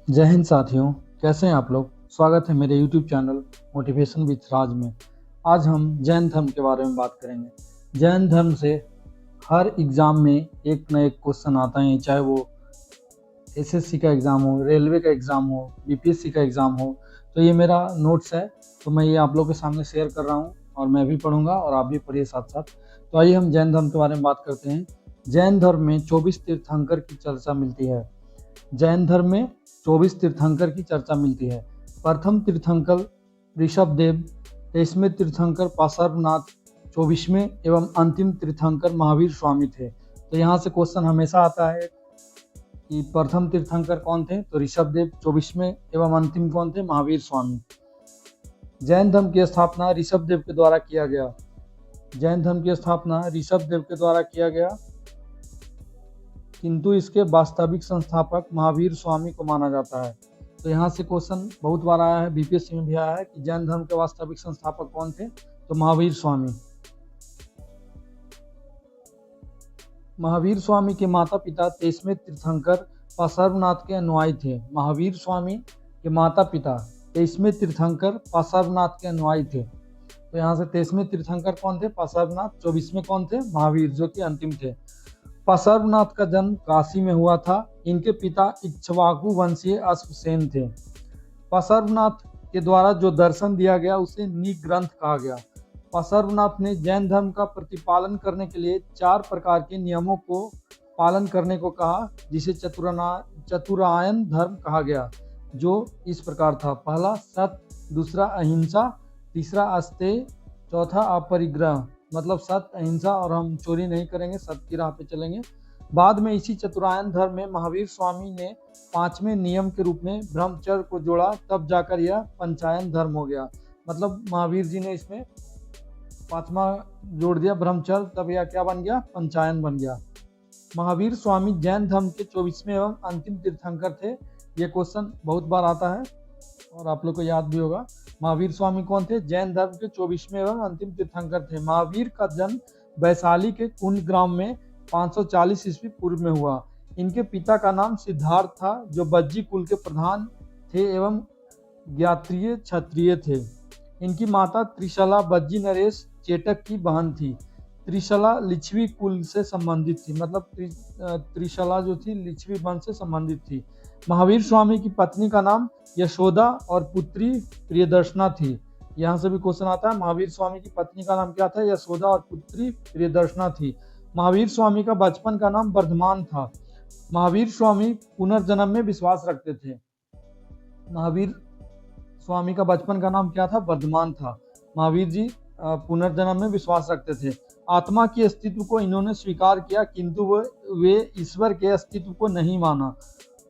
जय हिंद साथियों, कैसे हैं आप लोग। स्वागत है मेरे YouTube चैनल मोटिवेशन विद राज में। आज हम जैन धर्म के बारे में बात करेंगे। जैन धर्म से हर एग्ज़ाम में एक न एक क्वेश्चन आता है, चाहे वो एसएससी का एग्ज़ाम हो, रेलवे का एग्ज़ाम हो, बीपीएससी का एग्ज़ाम हो। तो ये मेरा नोट्स है, तो मैं ये आप लोग के सामने शेयर कर रहा हूँ और मैं भी पढ़ूंगा और आप भी पढ़िए साथ साथ। तो आइए हम जैन धर्म के बारे में बात करते हैं। जैन धर्म में 24 तीर्थंकर की चर्चा मिलती है। जैन धर्म में 24 तीर्थंकर की चर्चा मिलती है। प्रथम तीर्थंकर ऋषभदेव, 23वें तीर्थंकर पार्श्वनाथ, 24वें एवं अंतिम तीर्थंकर महावीर स्वामी थे। तो यहाँ से क्वेश्चन हमेशा आता है कि प्रथम तीर्थंकर कौन थे, तो ऋषभदेव, 24वें एवं अंतिम कौन थे, महावीर स्वामी। जैन धर्म की स्थापना ऋषभदेव के द्वारा किया गया। जैन धर्म की स्थापना ऋषभदेव के द्वारा किया गया, किंतु इसके वास्तविक संस्थापक महावीर स्वामी को माना जाता है। तो यहाँ से क्वेश्चन बहुत बार आया है, बीपीएससी में भी आया है कि जैन धर्म के वास्तविक संस्थापक कौन थे, तो महावीर स्वामी। महावीर स्वामी के माता पिता 23वें तीर्थंकर पार्श्वनाथ के अनुयायी थे। महावीर स्वामी के माता पिता 23वें तीर्थंकर पार्श्वनाथ के अनुयायी थे। तो यहाँ से 23वें तीर्थंकर कौन थे, पार्श्वनाथ। 24वें कौन थे, महावीर, जो कि अंतिम थे। पार्श्वनाथ का जन्म काशी में हुआ था। इनके पिता इक्ष्वाकु वंशीय अश्वसेन थे। पार्श्वनाथ के द्वारा जो दर्शन दिया गया उसे निग्रंथ कहा गया। पार्श्वनाथ ने जैन धर्म का प्रतिपालन करने के लिए 4 प्रकार के नियमों को पालन करने को कहा, जिसे चतुरायन धर्म कहा गया, जो इस प्रकार था। पहला सत्य, दूसरा अहिंसा, तीसरा अस्तेय, चौथा अपरिग्रह, मतलब सत्य, अहिंसा और हम चोरी नहीं करेंगे, सत्य की राह पे चलेंगे। बाद में इसी चतुरायन धर्म में महावीर स्वामी ने 5वें नियम के रूप में ब्रह्मचर्य को जोड़ा, तब जाकर यह पंचायन धर्म हो गया। मतलब महावीर जी ने इसमें 5वां जोड़ दिया, ब्रह्मचर्य, तब यह क्या बन गया, पंचायन बन गया। महावीर स्वामी जैन धर्म के 24वें एवं अंतिम तीर्थंकर थे। ये क्वेश्चन बहुत बार आता है और आप लोग को याद भी होगा। महावीर स्वामी कौन थे, जैन धर्म के 24वें एवं अंतिम तीर्थंकर थे। महावीर का जन्म वैशाली के कुंड ग्राम में 540 ईस्वी पूर्व में हुआ। इनके पिता का नाम सिद्धार्थ था, जो बज्जी कुल के प्रधान थे एवं ज्ञात्रीय क्षत्रिय थे। इनकी माता त्रिशला बज्जी नरेश चेटक की बहन थी। त्रिशला लिच्छवी कुल से संबंधित थी, मतलब त्रिशला जो थी लिच्छवी वंश से संबंधित थी। महावीर स्वामी की पत्नी का नाम यशोदा और पुत्री प्रियदर्शना थी। यहाँ से भी क्वेश्चन आता है, महावीर स्वामी की पत्नी का नाम क्या था, यशोदा और पुत्री प्रियदर्शना थी। महावीर स्वामी का बचपन का नाम वर्धमान था। महावीर स्वामी पुनर्जन्म में विश्वास रखते थे। महावीर स्वामी का बचपन का नाम क्या था, वर्धमान था। महावीर जी पुनर्जन्म में विश्वास रखते थे। आत्मा के अस्तित्व को इन्होंने स्वीकार किया, किंतु वे ईश्वर के अस्तित्व को नहीं माना।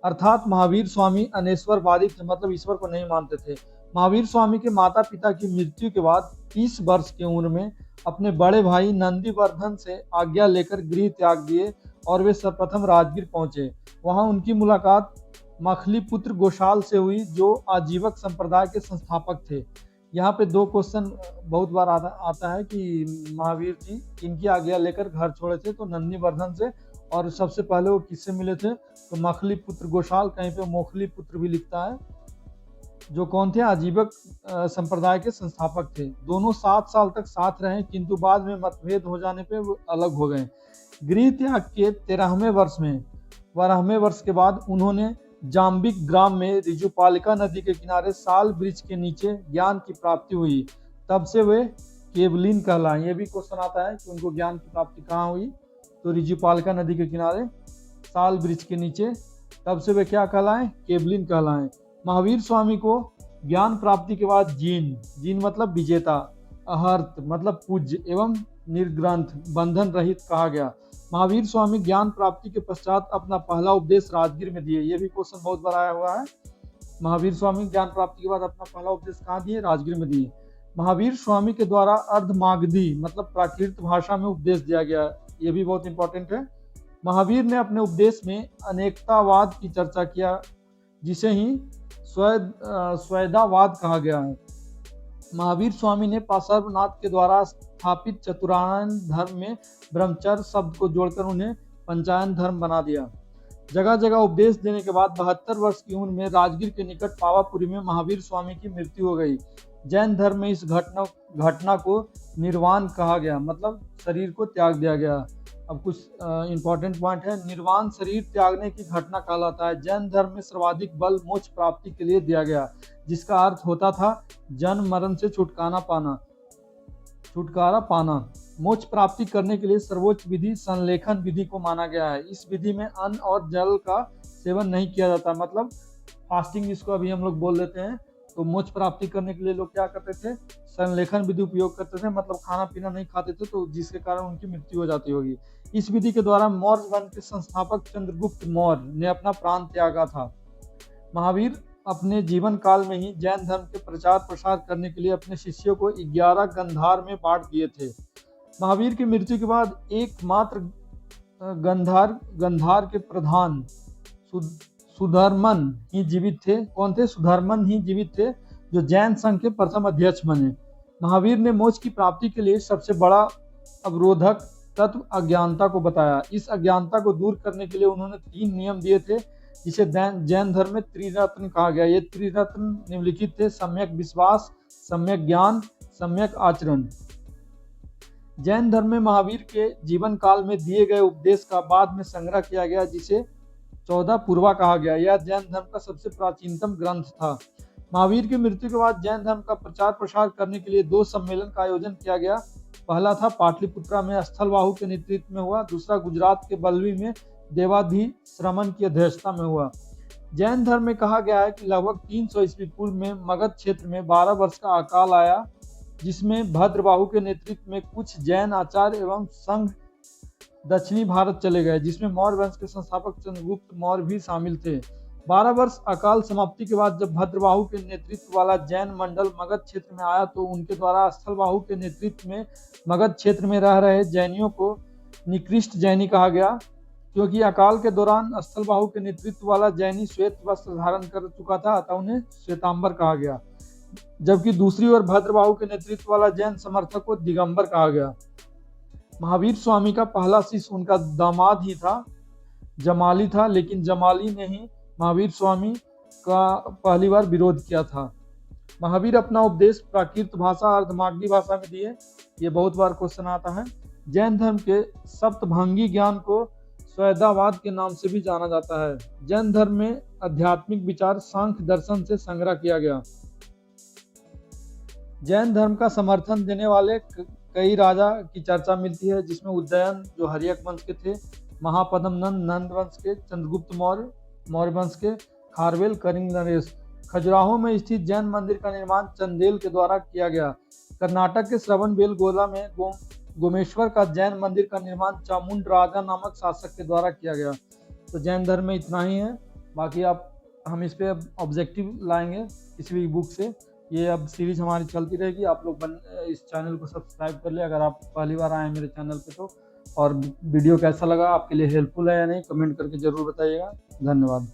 अर्थात महावीर स्वामी अनेश्वरवादी थे, मतलब ईश्वर को नहीं मानते थे। महावीर स्वामी के माता पिता की मृत्यु के बाद 30 वर्ष की उम्र में अपने बड़े भाई नंदीवर्धन से आज्ञा लेकर गृह त्याग दिए और वे सर्वप्रथम राजगीर पहुंचे। वहां उनकी मुलाकात मखली पुत्र गोशाल से हुई, जो आजीवक संप्रदाय के संस्थापक थे। यहाँ पे 2 क्वेश्चन बहुत बार आता है कि महावीर जी इनकी आज्ञा लेकर घर छोड़े थे, तो नंदीवर्धन से, और सबसे पहले वो किससे मिले थे, तो मखली पुत्र गोशाल, कहीं पे मोखली पुत्र भी लिखता है, जो कौन थे, आजीवक संप्रदाय के संस्थापक थे। दोनों 7 साल तक साथ रहे, किंतु बाद में मतभेद हो जाने पे वो अलग हो गए। गृह त्याग के 12वें वर्ष के बाद उन्होंने जाम्बिक ग्राम में ऋजुपालिका नदी के किनारे साल वृक्ष के नीचे ज्ञान की प्राप्ति हुई। तब से वे केवलिन कहलाए। ये भी क्वेश्चन आता है कि उनको ज्ञान की प्राप्ति कहाँ हुई, तो ऋजुपालिका नदी के किनारे साल वृक्ष के नीचे, तब से वे क्या कहलाएं, केवलिन कहलाएं। महावीर स्वामी को ज्ञान प्राप्ति के बाद जीन मतलब विजेता, अहर्त मतलब पूज्य एवं निर्ग्रंथ बंधन रहित कहा गया। महावीर स्वामी ज्ञान प्राप्ति के पश्चात अपना पहला उपदेश राजगीर में दिए। ये भी क्वेश्चन बहुत बार आया हुआ है। महावीर स्वामी ज्ञान प्राप्ति के बाद अपना पहला उपदेश कहाँ दिए, राजगीर में दिए। महावीर स्वामी के द्वारा अर्धमागधी मतलब प्राकृत भाषा में उपदेश दिया गया। ये भी बहुत इंपॉर्टेंट है। महावीर ने अपने उपदेश में अनेकतावाद की चर्चा किया, जिसे ही स्वैधावाद कहा गया है। महावीर स्वामी ने पार्श्वनाथ के द्वारा स्थापित चतुरायन धर्म में ब्रह्मचर्य शब्द को जोड़कर उन्हें पंचायन धर्म बना दिया। जगह जगह उपदेश देने के बाद 72 वर्ष की उम्र में राजगीर के निकट पावापुरी में महावीर स्वामी की मृत्यु हो गई। जैन धर्म में इस घटना को निर्वाण कहा गया, मतलब शरीर को त्याग दिया गया। अब कुछ इंपॉर्टेंट पॉइंट है। निर्वाण शरीर त्यागने की घटना कहलाता है। जैन धर्म में सर्वाधिक बल मोक्ष प्राप्ति के लिए दिया गया, जिसका अर्थ होता था जन्म मरण से छुटकारा पाना। मोक्ष प्राप्ति करने के लिए सर्वोच्च विधि संलेखन विधि को माना गया है। इस विधि में अन्न और जल का सेवन नहीं किया जाता, मतलब फास्टिंग जिसको अभी हम लोग बोल देते हैं। तो मोक्ष प्राप्ति करने के लिए लोग क्या करते थे, संलेखन विधि उपयोग करते थे, मतलब खाना पीना नहीं खाते थे, तो जिसके कारण उनकी मृत्यु हो जाती होगी। इस विधि के द्वारा मौर्य वंश के संस्थापक चंद्रगुप्त मौर्य ने अपना प्राण त्यागा था। महावीर अपने जीवन काल में ही जैन धर्म के प्रचार प्रसार करने के लिए अपने शिष्यों को 11 गंधार में बांट दिए थे। महावीर की मृत्यु के बाद एकमात्र गंधार के प्रधान सुधर्मन ही जीवित थे। कौन थे? सुधर्मन ही जीवित थे, जो जैन संघ के प्रथम अध्यक्ष बने। महावीर ने मोक्ष की प्राप्ति के लिए सबसे बड़ा अवरोधक तत्व अज्ञानता को बताया। इस अज्ञानता को दूर करने के लिए उन्होंने 3 नियम दिए थे, जिसे जैन धर्म में त्रिरत्न कहा गया। ये त्रिरत्न निम्नलिखित थे: सम्यक विश्वास, सम्यक ज्ञान, सम्यक आचरण। जैन धर्म में महावीर के जीवन काल में दिए गए उपदेश का बाद में संग्रह किया गया, जिसे 14 पूर्वा कहा गया। यह जैन धर्म का सबसे प्राचीनतम ग्रंथ था। महावीर की मृत्यु के बाद जैन धर्म का प्रचार प्रसार करने के लिए 2 सम्मेलन का आयोजन किया गया। पहला था पाटलिपुत्रा में स्थलवाहु के नेतृत्व में हुआ, दूसरा गुजरात के बल्लवी में देवाधि श्रमण की अध्यक्षता में हुआ। जैन धर्म में कहा गया है कि लगभग 300 ईस्वी पूर्व में मगध क्षेत्र में 12 वर्ष का अकाल आया, जिसमें भद्रबाहु के नेतृत्व में कुछ जैन आचार्य एवं संघ दक्षिणी भारत चले गए, जिसमें मौर्य वंश के संस्थापक चंद्रगुप्त मौर्य भी शामिल थे। 12 वर्ष अकाल समाप्ति के बाद जब भद्रबाहु के नेतृत्व वाला जैन मंडल मगध क्षेत्र में आया, तो उनके द्वारा स्थलबाहु के नेतृत्व में मगध क्षेत्र में रह रहे जैनियों को निकृष्ट जैनी कहा गया, क्योंकि अकाल के दौरान स्थलबाहु के नेतृत्व वाला जैनी श्वेत वस्त्र धारण कर चुका था, अतः उन्हें श्वेतांबर कहा गया। जबकि दूसरी ओर भद्रबाहु के नेतृत्व वाला जैन समर्थक को दिगंबर कहा गया। महावीर स्वामी का पहला शिष्य उनका दामाद ही था, जमाली था, लेकिन जमाली ने ही महावीर स्वामी का पहली बार विरोध किया था। महावीर अपना उपदेश प्राकृत भाषा, अर्धमागधी भाषा में दिए। ये बहुत बार क्वेश्चन आता है। जैन धर्म के सप्तभंगी ज्ञान को स्वैधावाद के नाम से भी जाना जाता है। जैन धर्म में आध्यात्मिक विचार सांख्य दर्शन से संग्रह किया गया। जैन धर्म का समर्थन देने वाले कई राजा की चर्चा मिलती है, जिसमें उदयन जो हर्यक वंश के थे, महापद्म नंद वंश के, चंद्रगुप्त मौर्य वंश के, खारवेल, कलिंग नरेश। खजुराहो में स्थित जैन मंदिर का निर्माण चंदेल के द्वारा किया गया। कर्नाटक के श्रवणबेलगोला में गोमेश्वर का जैन मंदिर का निर्माण चामुंड राजा नामक शासक के द्वारा किया गया। तो जैन धर्म में इतना ही है। बाकी हम इस पे ऑब्जेक्टिव लाएंगे किसी भी बुक से। ये अब सीरीज हमारी चलती रहेगी। आप लोग इस चैनल को सब्सक्राइब कर ले अगर आप पहली बार आए मेरे चैनल पे तो। और वीडियो कैसा लगा, आपके लिए हेल्पफुल है या नहीं, कमेंट करके जरूर बताइएगा। धन्यवाद।